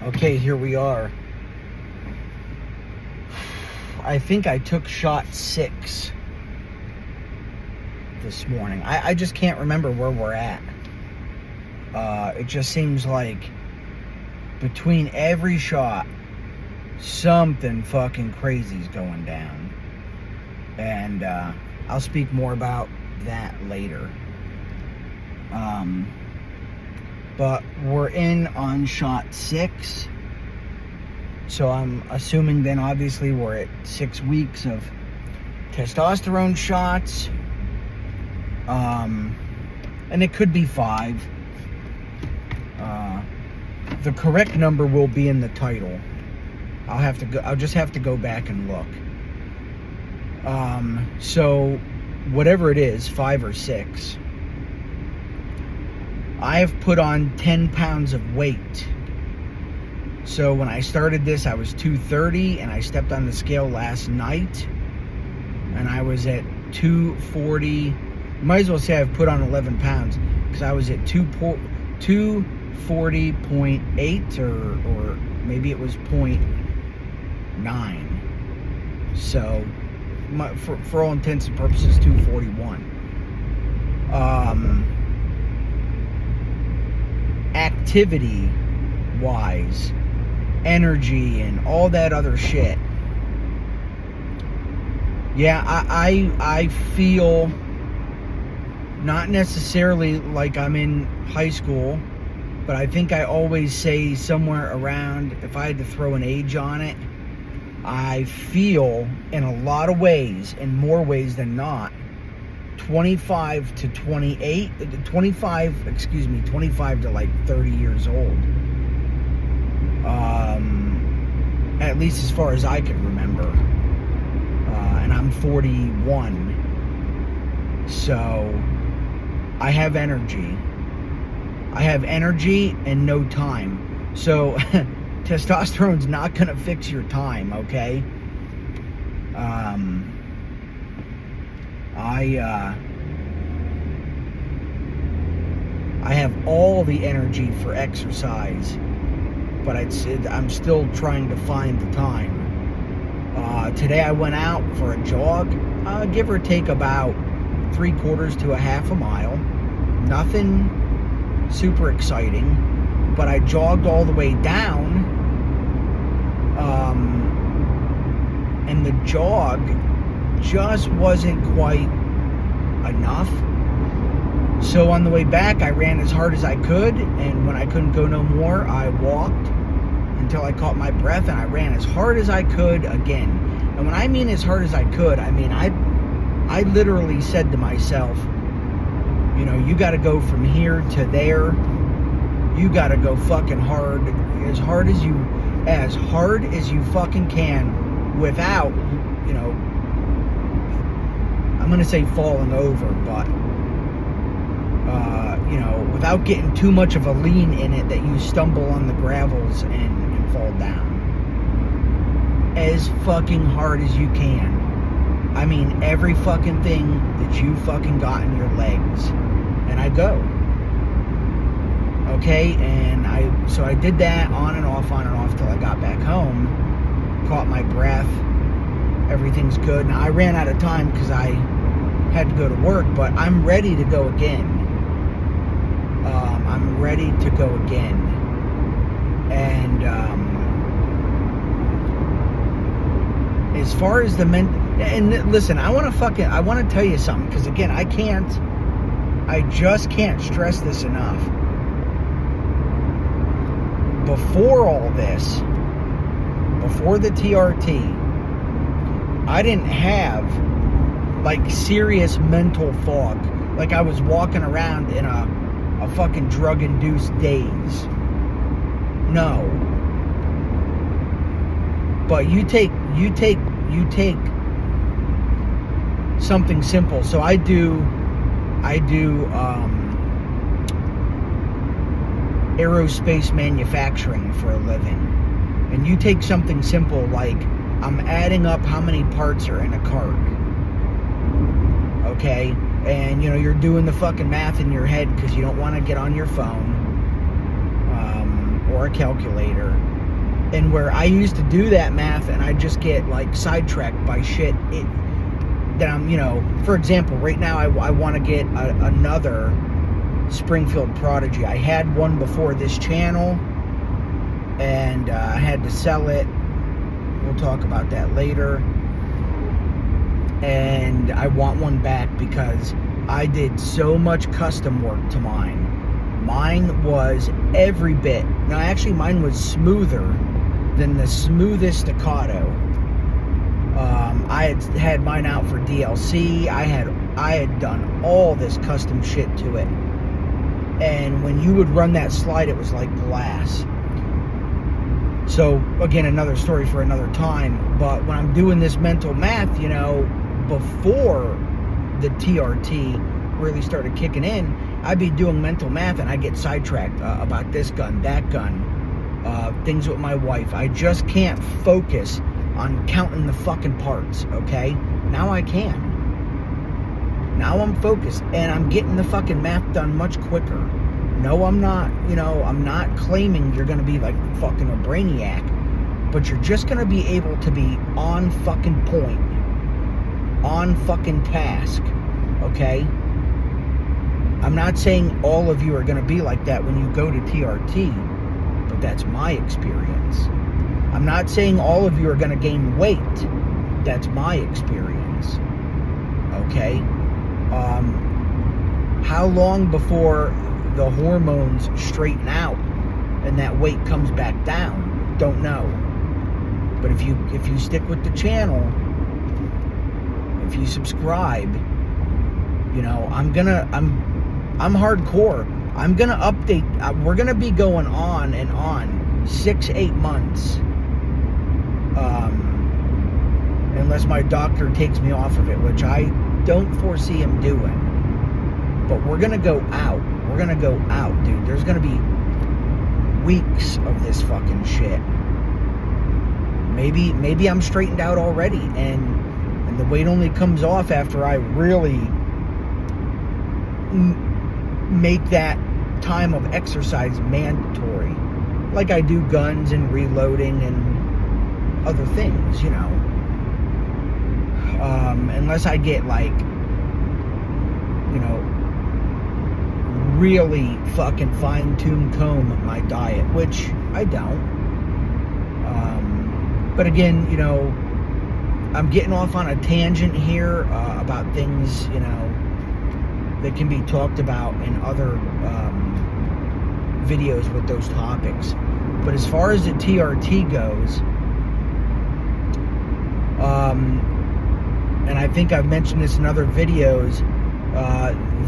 Okay, here we are. I think I took shot 6 this morning. I just can't remember where we're at. It just seems like between every shot, something fucking crazy's going down. And I'll speak more about that later. But we're in on shot 6. So I'm assuming then obviously we're at 6 weeks of testosterone shots. And it could be 5. The correct number will be in the title. I'll just have to go back and look. So whatever it is, 5 or 6, I have put on 10 pounds of weight. So when I started this, I was 230, and I stepped on the scale last night, and I was at 240. You might as well say I've put on 11 pounds, because I was at 240.8, or maybe it was 0.9. So for all intents and purposes, 241. Activity wise, energy and all that other shit, yeah, I feel not necessarily like I'm in high school, but I think I always say somewhere around, if I had to throw an age on it, I feel in a lot of ways, in more ways than not, 25 to like 30 years old. At least as far as I can remember. And I'm 41. So I have energy. I have energy and no time. So testosterone's not gonna fix your time, okay? I have all the energy for exercise, but I'm still trying to find the time. Today I went out for a jog, give or take about 3/4 to a half a mile. Nothing super exciting, but I jogged all the way down, and the jog just wasn't quite enough. So on the way back, I ran as hard as I could, and when I couldn't go no more, I walked until I caught my breath, and I ran as hard as I could again. And when I mean as hard as I could, I mean I literally said to myself, you know, you got to go from here to there. You got to go fucking hard as hard as you fucking can, without, you know, I'm gonna say falling over, but you know, without getting too much of a lean in it that you stumble on the gravels and fall down. As fucking hard as you can. I mean, every fucking thing that you fucking got in your legs. And I go. Okay, and so I did that on and off till I got back home. Caught my breath. Everything's good. Now I ran out of time because I had to go to work, but I'm ready to go again. I'm ready to go again. And as far as the and listen, I want to tell you something, because again, I just can't stress this enough. Before all this, before the TRT, I didn't have like serious mental fog. Like I was walking around in a fucking drug-induced daze. No. But you take something simple. So I do aerospace manufacturing for a living. And you take something simple like, I'm adding up how many parts are in a cart. Okay? And, you know, you're doing the fucking math in your head because you don't want to get on your phone or a calculator. And where I used to do that math and I just get like sidetracked by shit that I'm, for example, right now I want to get another Springfield Prodigy. I had one before this channel and I had to sell it. We'll talk about that later. And I want one back because I did so much custom work to mine. Mine was every bit. No, actually mine was smoother than the smoothest staccato. I had mine out for DLC. I had done all this custom shit to it. And when you would run that slide, it was like glass. So, again, another story for another time. But when I'm doing this mental math, before the TRT really started kicking in, I'd be doing mental math and I'd get sidetracked about this gun, that gun, things with my wife. I just can't focus on counting the fucking parts, okay? Now I can. Now I'm focused and I'm getting the fucking math done much quicker. No, I'm not, I'm not claiming you're going to be like fucking a brainiac, but you're just going to be able to be on fucking point, on fucking task, okay? I'm not saying all of you are going to be like that when you go to TRT, but that's my experience. I'm not saying all of you are going to gain weight. That's my experience, okay? How long before the hormones straighten out and that weight comes back down? Don't know. But if you stick with the channel, if you subscribe, I'm hardcore. I'm gonna update. We're gonna be going on and on 6-8 months, unless my doctor takes me off of it, which I don't foresee him doing. But we're gonna go out. We're gonna go out, dude. There's gonna be weeks of this fucking shit. Maybe I'm straightened out already, and the weight only comes off after I really make that time of exercise mandatory, like I do guns and reloading and other things, unless I get like, really fucking fine-tune comb my diet, which I don't. But again, I'm getting off on a tangent here about things, that can be talked about in other videos with those topics. But as far as the TRT goes, and I think I've mentioned this in other videos,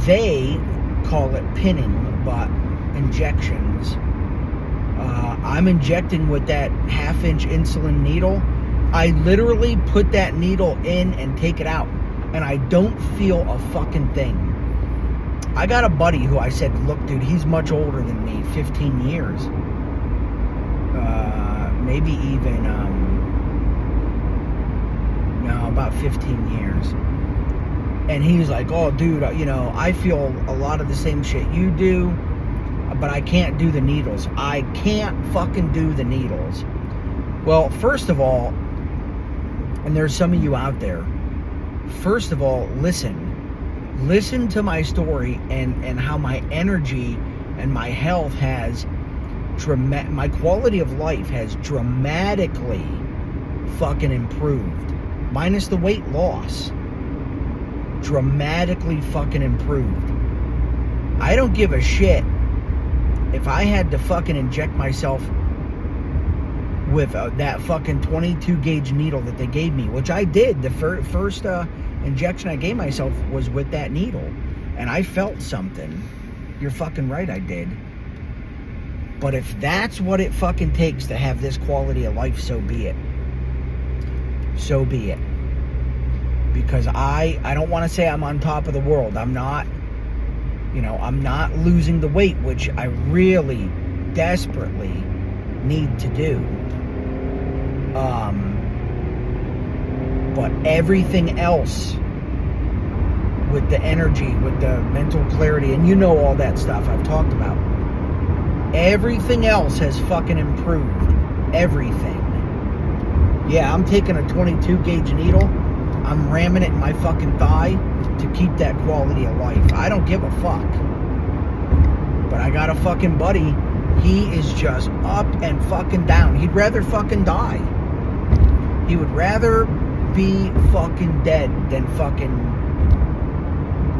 they call it pinning, but injections. I'm injecting with that 1/2-inch insulin needle. I literally put that needle in and take it out, and I don't feel a fucking thing. I got a buddy who I said, look, dude, he's much older than me, 15 years. Maybe even, no, about 15 years. And he was like, oh, dude, I feel a lot of the same shit you do, but I can't do the needles. I can't fucking do the needles. Well, first of all, and there's some of you out there, first of all, listen to my story and how my energy and my health has my quality of life has dramatically fucking improved, minus the weight loss. Dramatically fucking improved. I don't give a shit if I had to fucking inject myself with that fucking 22 gauge needle that they gave me, which I did. The first injection I gave myself was with that needle, and I felt something. You're fucking right, I did. But if that's what it fucking takes to have this quality of life, so be it. So be it. Because I don't want to say I'm on top of the world. I'm not. I'm not losing the weight, which I really desperately need to do. But everything else, with the energy, with the mental clarity, and all that stuff I've talked about, everything else has fucking improved everything. Yeah, I'm taking a 22 gauge needle. I'm ramming it in my fucking thigh to keep that quality of life. I don't give a fuck. But I got a fucking buddy. He is just up and fucking down. He'd rather fucking die. He would rather be fucking dead than fucking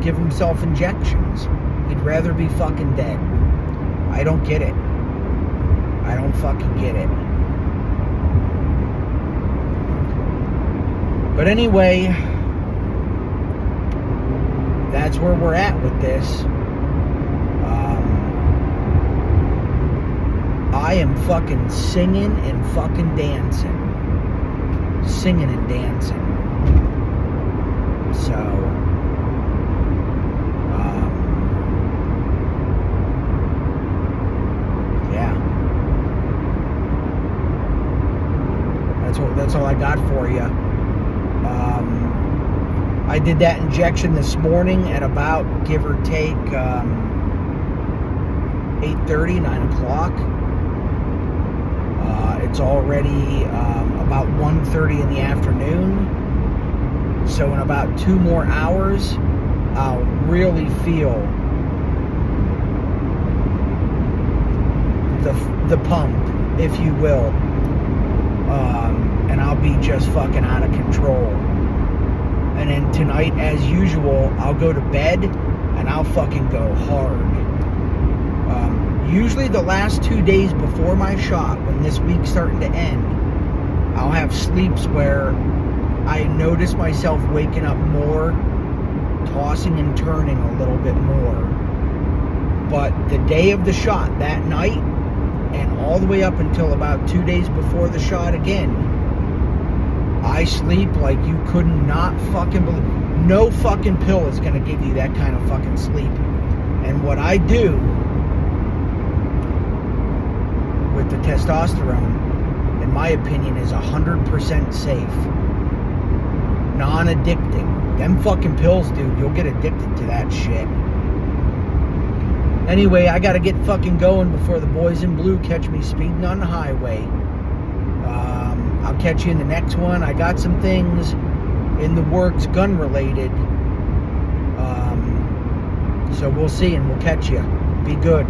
give himself injections. He'd rather be fucking dead. I don't get it. I don't fucking get it. But anyway, that's where we're at with this. I am fucking singing and fucking dancing. Singing and dancing. So, yeah. That's all I got for you. I did that injection this morning at about, give or take, 8:30, 9 o'clock. It's already about 1:30 in the afternoon. So in about 2 more hours, I'll really feel the pump, if you will. And I'll be just fucking out of control. And then tonight, as usual, I'll go to bed and I'll fucking go hard. Usually the last 2 days before my shot, when this week's starting to end, I'll have sleeps where I notice myself waking up more, tossing and turning a little bit more. But the day of the shot, that night, and all the way up until about 2 days before the shot again, I sleep like you could not fucking believe. No fucking pill is going to give you that kind of fucking sleep. And what I do with the testosterone, in my opinion, is 100% safe. Non-addicting. Them fucking pills, dude, you'll get addicted to that shit. Anyway, I gotta get fucking going before the boys in blue catch me speeding on the highway. I'll catch you in the next one. I got some things in the works, gun related. So we'll see, and we'll catch you. Be good.